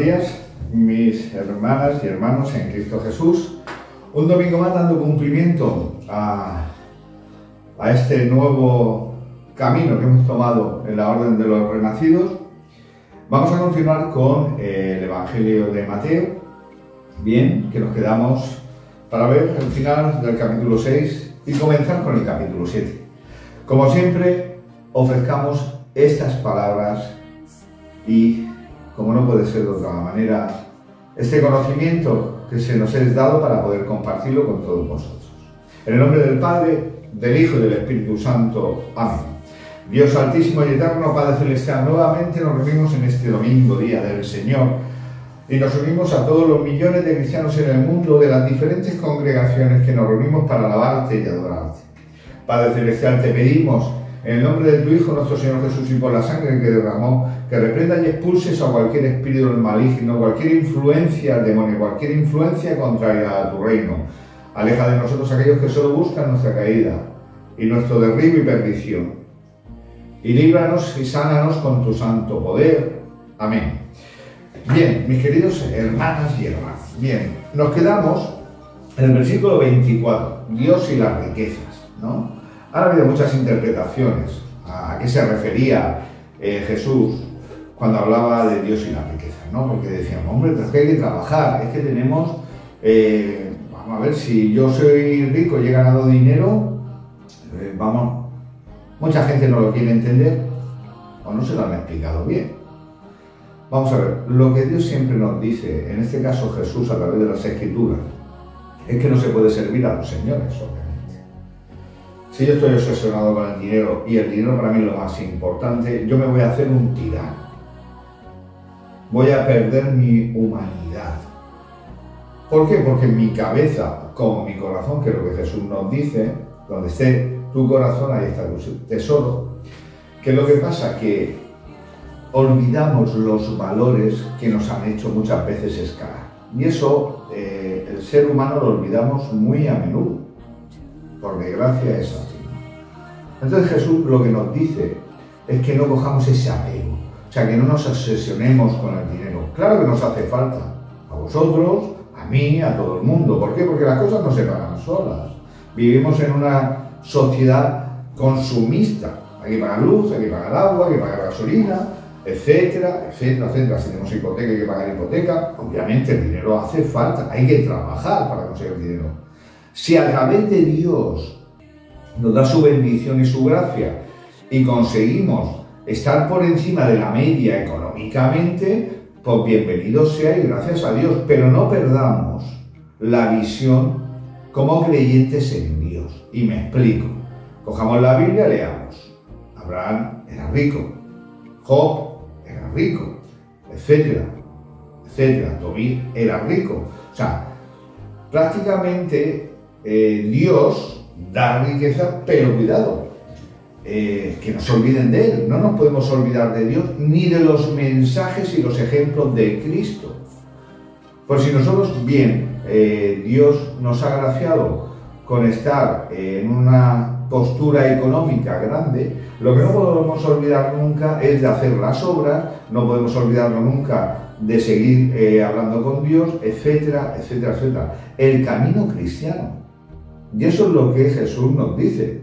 días, mis hermanas y hermanos en Cristo Jesús. Un domingo más dando cumplimiento a este nuevo camino que hemos tomado en la Orden de los Renacidos. Vamos a continuar con el Evangelio de Mateo. Bien, que nos quedamos para ver el final del capítulo 6 y comenzar con el capítulo 7. Como siempre, ofrezcamos estas palabras y, como no puede ser de otra manera, este conocimiento que se nos es dado para poder compartirlo con todos vosotros. En el nombre del Padre, del Hijo y del Espíritu Santo. Amén. Dios Altísimo y Eterno, Padre Celestial, nuevamente nos reunimos en este domingo, Día del Señor, y nos unimos a todos los millones de cristianos en el mundo, de las diferentes congregaciones que nos reunimos para alabarte y adorarte. Padre Celestial, te pedimos, en el nombre de tu Hijo, nuestro Señor Jesús, y por la sangre que derramó, que reprendas y expulses a cualquier espíritu del maligno, cualquier influencia al demonio, cualquier influencia contraria a tu reino. Aleja de nosotros aquellos que solo buscan nuestra caída y nuestro derribo y perdición. Y líbranos y sánanos con tu santo poder. Amén. Bien, mis queridos hermanas y hermanos. Bien, nos quedamos en el versículo 24, Dios y las riquezas, ¿no? Ha habido muchas interpretaciones a qué se refería Jesús cuando hablaba de Dios y las riquezas, ¿no? Porque decíamos, hombre, pero es que hay que trabajar, es que tenemos, vamos a ver, si yo soy rico y he ganado dinero, mucha gente no lo quiere entender o no se lo han explicado bien. Vamos a ver, lo que Dios siempre nos dice, en este caso Jesús a través de las Escrituras, es que no se puede servir a los señores, obviamente. Si yo estoy obsesionado con el dinero y el dinero para mí es lo más importante, yo me voy a hacer un tirano. Voy a perder mi humanidad. ¿Por qué? Porque en mi cabeza, como mi corazón, que es lo que Jesús nos dice, donde esté tu corazón, ahí está tu tesoro. ¿Qué es lo que pasa? Que olvidamos los valores que nos han hecho muchas veces escalar. Y eso, el ser humano lo olvidamos muy a menudo. Por desgracia es así. Entonces Jesús lo que nos dice es que no cojamos ese apego. O sea, que no nos obsesionemos con el dinero. Claro que nos hace falta. A vosotros, a mí, a todo el mundo. ¿Por qué? Porque las cosas no se pagan solas. Vivimos en una sociedad consumista. Hay que pagar luz, hay que pagar agua, hay que pagar gasolina, etcétera, etcétera, etcétera. Si tenemos hipoteca, hay que pagar hipoteca. Obviamente el dinero hace falta. Hay que trabajar para conseguir dinero. Si a través de Dios nos da su bendición y su gracia y conseguimos estar por encima de la media económicamente, pues bienvenido sea y gracias a Dios. Pero no perdamos la visión como creyentes en Dios. Y me explico. Cojamos la Biblia, leamos. Abraham era rico, Job era rico, etcétera, etcétera. Tobit era rico. O sea, prácticamente Dios da riqueza, pero cuidado, que no se olviden de Él. No nos podemos olvidar de Dios ni de los mensajes y los ejemplos de Cristo. Pues si nosotros, bien, Dios nos ha agraciado con estar en una postura económica grande, lo que no podemos olvidar nunca es de hacer las obras, no podemos olvidarnos nunca de seguir hablando con Dios, etcétera, etcétera, etcétera. El camino cristiano. Y eso es lo que Jesús nos dice.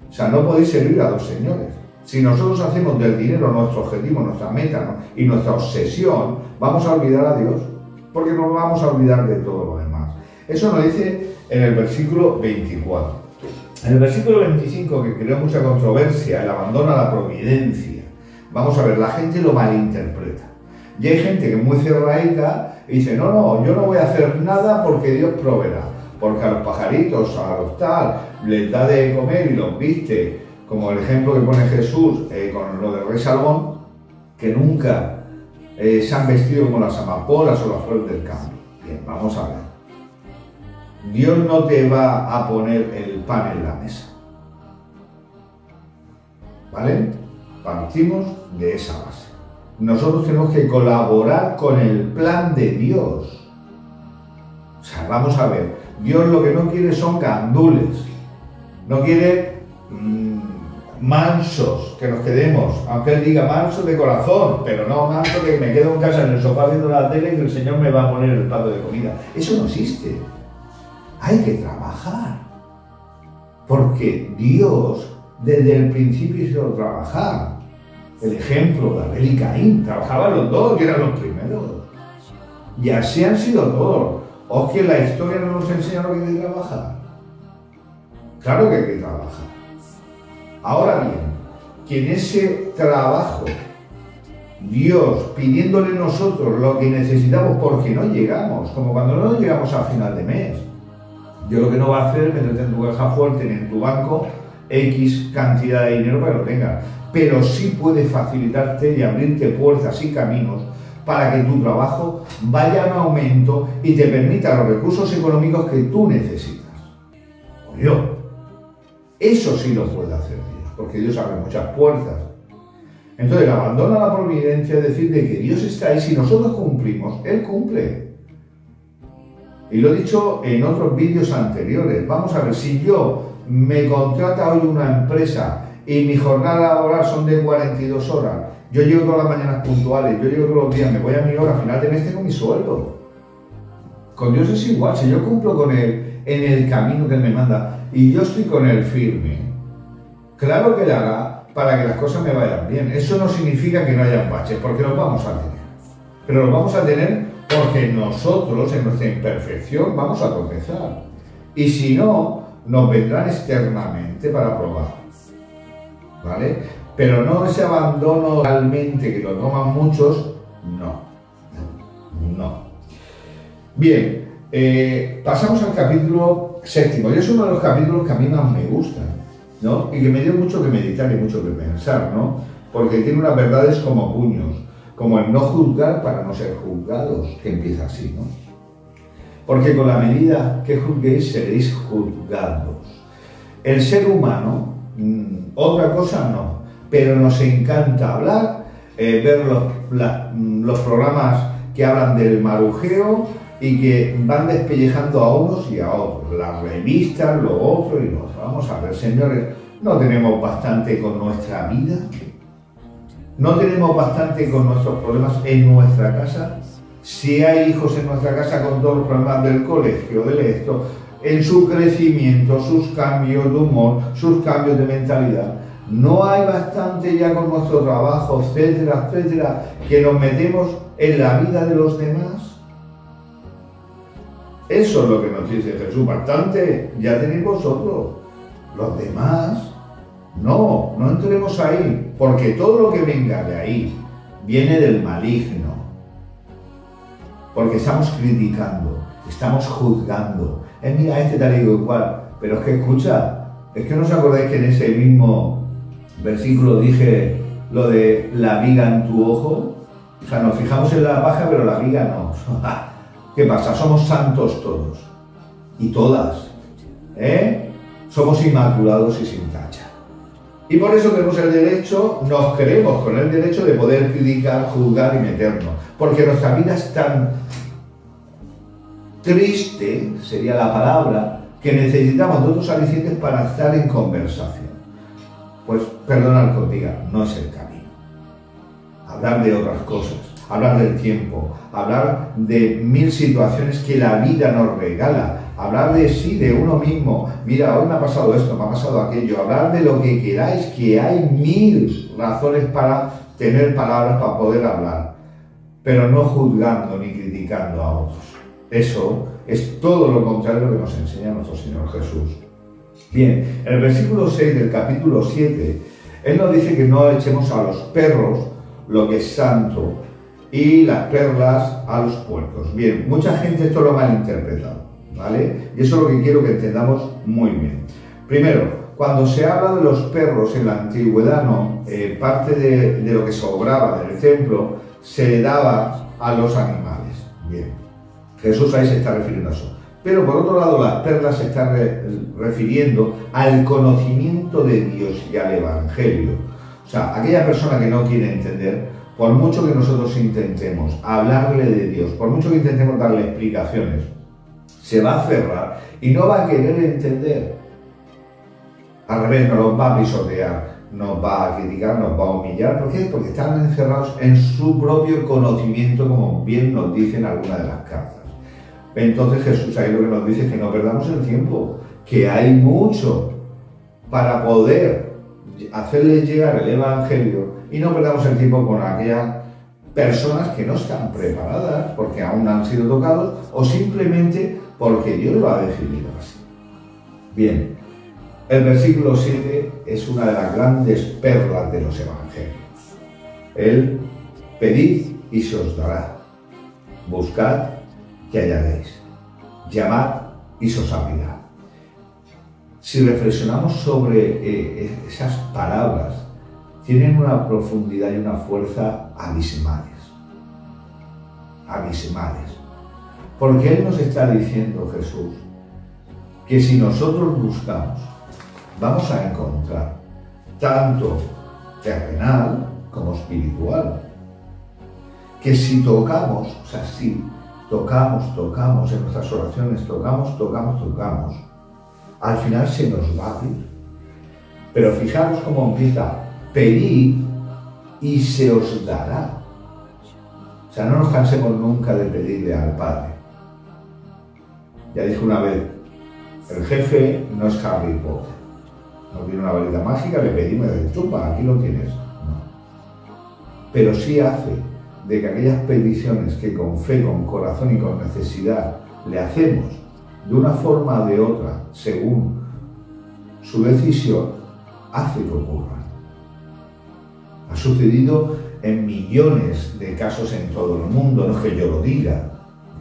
O sea, no podéis servir a dos señores. Si nosotros hacemos del dinero nuestro objetivo, nuestra meta, ¿no?, y nuestra obsesión, vamos a olvidar a Dios, porque nos vamos a olvidar de todo lo demás. Eso nos dice en el versículo 24. En el versículo 25, que creó mucha controversia, el abandono a la providencia. Vamos a ver, la gente lo malinterpreta. Y hay gente que es muy cerraica y dice, no, yo no voy a hacer nada porque Dios proveerá. Porque a los pajaritos, a los tal, les da de comer y los viste, como el ejemplo que pone Jesús con lo del rey Salomón, que nunca se han vestido como las amapolas o las flores del campo. Bien, vamos a ver. Dios no te va a poner el pan en la mesa. ¿Vale? Partimos de esa base. Nosotros tenemos que colaborar con el plan de Dios. O sea, vamos a ver. Dios lo que no quiere son gandules. No quiere mansos, que nos quedemos, aunque Él diga manso de corazón, pero no manso de que me quedo en casa en el sofá viendo la tele y que el Señor me va a poner el plato de comida. Eso no existe. Hay que trabajar. Porque Dios desde el principio hizo trabajar. El ejemplo de Abel y Caín, trabajaban los dos y eran los primeros. Y así han sido todos. ¿O que la historia no nos enseña lo que hay que trabajar? Claro que hay que trabajar. Ahora bien, que en ese trabajo, Dios pidiéndole nosotros lo que necesitamos porque no llegamos, como cuando no llegamos a final de mes. Dios lo que no va a hacer es meterte en tu caja fuerte ni en tu banco X cantidad de dinero para que lo tengas. Pero sí puede facilitarte y abrirte puertas y caminos para que tu trabajo vaya en aumento y te permita los recursos económicos que tú necesitas. O yo. Eso sí lo puede hacer Dios, porque Dios abre muchas puertas. Entonces, abandona la providencia, es decir, de que Dios está ahí. Si nosotros cumplimos, Él cumple. Y lo he dicho en otros vídeos anteriores. Vamos a ver, si yo me contrata hoy una empresa y mi jornada laboral son de 42 horas, yo llego todas las mañanas puntuales, yo llego todos los días, me voy a mi hora, al final de mes tengo mi sueldo. Con Dios es igual, si yo cumplo con Él en el camino que Él me manda y yo estoy con Él firme, claro que le hará para que las cosas me vayan bien. Eso no significa que no haya baches, porque los vamos a tener. Pero los vamos a tener porque nosotros, en nuestra imperfección, vamos a tropezar. Y si no, nos vendrán externamente para probar. ¿Vale? Pero no ese abandono realmente que lo toman muchos, no. Bien, pasamos al capítulo 7. Y es uno de los capítulos que a mí más me gustan, ¿no? Y que me dio mucho que meditar y mucho que pensar, ¿no? Porque tiene unas verdades como puños, como el no juzgar para no ser juzgados, que empieza así, ¿no? Porque con la medida que juzguéis seréis juzgados. El ser humano, otra cosa no, pero nos encanta hablar, ver los programas que hablan del marujeo y que van despellejando a unos y a otros, las revistas, lo otro y lo otro. Vamos a ver, señores, ¿no tenemos bastante con nuestra vida? ¿No tenemos bastante con nuestros problemas en nuestra casa? Si hay hijos en nuestra casa con todos los problemas del colegio, del esto, en su crecimiento, sus cambios de humor, sus cambios de mentalidad, ¿no hay bastante ya con nuestro trabajo, etcétera, etcétera, que nos metemos en la vida de los demás? Eso es lo que nos dice Jesús, bastante ya tenéis vosotros. Los demás, no entremos ahí, porque todo lo que venga de ahí viene del maligno. Porque estamos criticando, estamos juzgando. Mira, este tal y igual, pero es que escucha, es que no os acordáis que en ese mismo versículo dije lo de la viga en tu ojo. O sea, nos fijamos en la paja, pero la viga no. ¿Qué pasa? Somos santos todos y todas, somos inmaculados y sin tacha. Y por eso tenemos el derecho, nos creemos con el derecho de poder criticar, juzgar y meternos. Porque nuestra vida es tan triste, sería la palabra, que necesitamos de otros alicientes para estar en conversación. Pues perdonad que os diga, no es el camino. Hablar de otras cosas, hablar del tiempo, hablar de 1000 situaciones que la vida nos regala, hablar de sí, de uno mismo. Mira, hoy me ha pasado esto, me ha pasado aquello. Hablar de lo que queráis, que hay 1000 razones para tener palabras para poder hablar, pero no juzgando ni criticando a otros. Eso es todo lo contrario que nos enseña nuestro Señor Jesús. Bien, en el versículo 6 del capítulo 7, Él nos dice que no echemos a los perros lo que es santo y las perlas a los puercos. Bien, mucha gente esto lo ha malinterpretado, ¿vale? Y eso es lo que quiero que entendamos muy bien. Primero, cuando se habla de los perros en la antigüedad, parte de lo que sobraba del templo se le daba a los animales. Bien, Jesús ahí se está refiriendo a eso. Pero por otro lado, las perlas se están refiriendo al conocimiento de Dios y al Evangelio. O sea, aquella persona que no quiere entender, por mucho que nosotros intentemos hablarle de Dios, por mucho que intentemos darle explicaciones, se va a cerrar y no va a querer entender. Al revés, nos los va a pisotear. nos va a criticar, nos va a humillar. ¿Por qué? Porque están encerrados en su propio conocimiento, como bien nos dicen algunas de las cartas. Entonces Jesús ahí lo que nos dice es que no perdamos el tiempo, que hay mucho para poder hacerles llegar el Evangelio y no perdamos el tiempo con aquellas personas que no están preparadas porque aún no han sido tocados o simplemente porque Dios lo ha decidido así. Bien, el versículo 7 es una de las grandes perlas de los Evangelios. El pedid y se os dará, buscad y hallaréis, llamad y se os abrirá. Si reflexionamos sobre esas palabras, tienen una profundidad y una fuerza abismales. Abismales. Porque Él nos está diciendo, Jesús, que si nosotros buscamos, vamos a encontrar tanto terrenal como espiritual. Que si tocamos, o sea, si tocamos en nuestras oraciones, tocamos, al final se nos va a abrir. Pero fijaros cómo empieza: pedid y se os dará. O sea, no nos cansemos nunca de pedirle al Padre. Ya dije una vez, el jefe no es Harry Potter. No tiene una varita mágica, le pedimos y dice, chupa, aquí lo tienes. No. Pero sí hace de que aquellas peticiones que con fe, con corazón y con necesidad le hacemos de una forma o de otra, según su decisión, hace que ocurran. Ha sucedido en millones de casos en todo el mundo, no es que yo lo diga,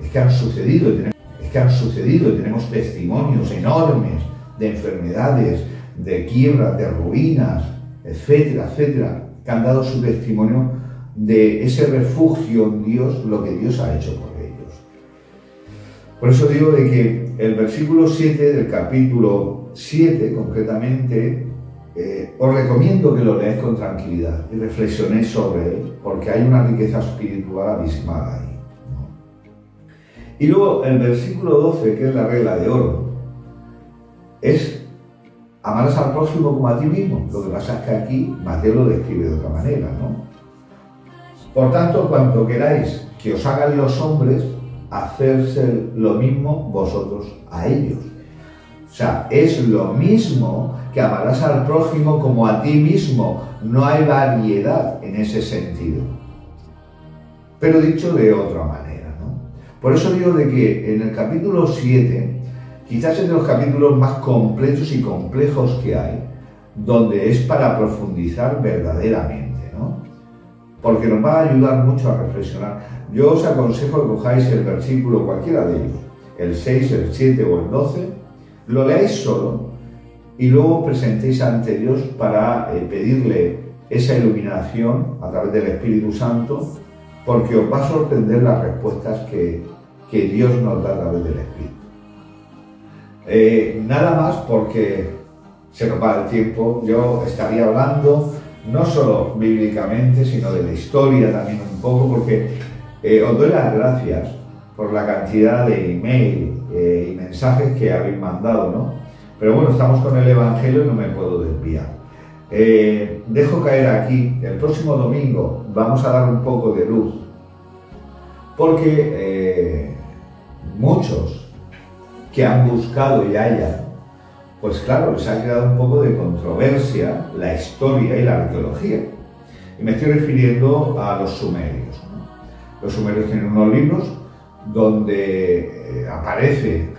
es que han sucedido y tenemos testimonios enormes de enfermedades, de quiebras, de ruinas, etcétera, etcétera, que han dado su testimonio de ese refugio en Dios, lo que Dios ha hecho por ellos. Por eso digo de que el versículo 7 del capítulo 7, concretamente, os recomiendo que lo leáis con tranquilidad y reflexionéis sobre él, porque hay una riqueza espiritual abismal ahí, ¿no? Y luego el versículo 12, que es la regla de oro, es amarás al prójimo como a ti mismo. Lo que pasa es que aquí Mateo lo describe de otra manera, ¿no? Por tanto, cuanto queráis que os hagan los hombres, hacerse lo mismo vosotros a ellos. O sea, es lo mismo que amarás al prójimo como a ti mismo. No hay variedad en ese sentido. Pero dicho de otra manera, ¿no? Por eso digo de que en el capítulo 7, quizás es de los capítulos más completos y complejos que hay, donde es para profundizar verdaderamente, ¿no? Porque nos va a ayudar mucho a reflexionar. Yo os aconsejo que cojáis el versículo, cualquiera de ellos, el 6, el 7 o el 12, lo leáis solo y luego presentéis ante Dios para pedirle esa iluminación a través del Espíritu Santo, porque os va a sorprender las respuestas que Dios nos da a través del Espíritu. Nada más, porque se nos va el tiempo. Yo estaría hablando no solo bíblicamente, sino de la historia también un poco, porque os doy las gracias por la cantidad de email y mensajes que habéis mandado, ¿no? Pero bueno, estamos con el Evangelio y no me puedo desviar. Dejo caer aquí, el próximo domingo vamos a dar un poco de luz, porque muchos que han buscado y hallan, pues claro, les ha creado un poco de controversia la historia y la arqueología. Y me estoy refiriendo a los sumerios, ¿no? Los sumerios tienen unos libros donde aparece,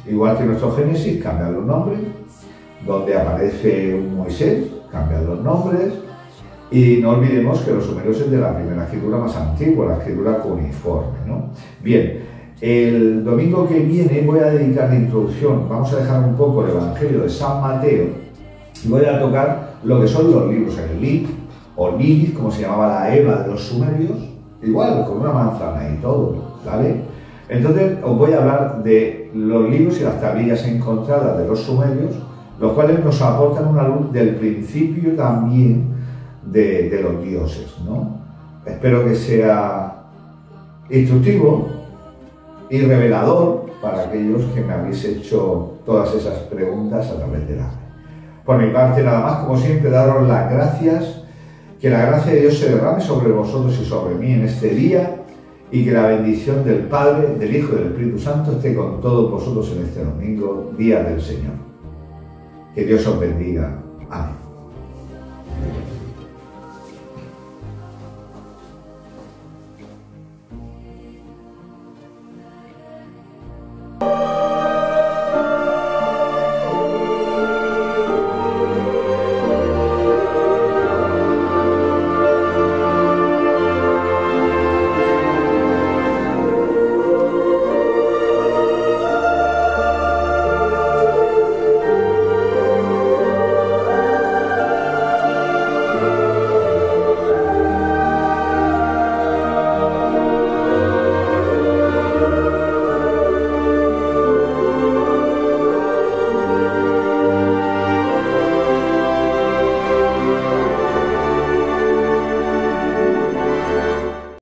igual que nuestro Génesis, cambian los nombres, donde aparece un Moisés, cambian los nombres, y no olvidemos que los sumerios es de la primera escritura más antigua, la escritura cuneiforme, ¿no? Bien, el domingo que viene voy a dedicar de introducción, vamos a dejar un poco el Evangelio de San Mateo, y voy a tocar lo que son los libros, el Lit, o Lilith, como se llamaba la Eva de los sumerios, igual, con una manzana y todo, ¿vale? Entonces os voy a hablar de los libros y las tablillas encontradas de los sumerios, los cuales nos aportan una luz del principio también de los dioses, ¿no? Espero que sea instructivo y revelador para aquellos que me habéis hecho todas esas preguntas a través de la fe. Por mi parte, nada más, como siempre, daros las gracias, que la gracia de Dios se derrame sobre vosotros y sobre mí en este día, y que la bendición del Padre, del Hijo y del Espíritu Santo esté con todos vosotros en este domingo, Día del Señor. Que Dios os bendiga. Amén.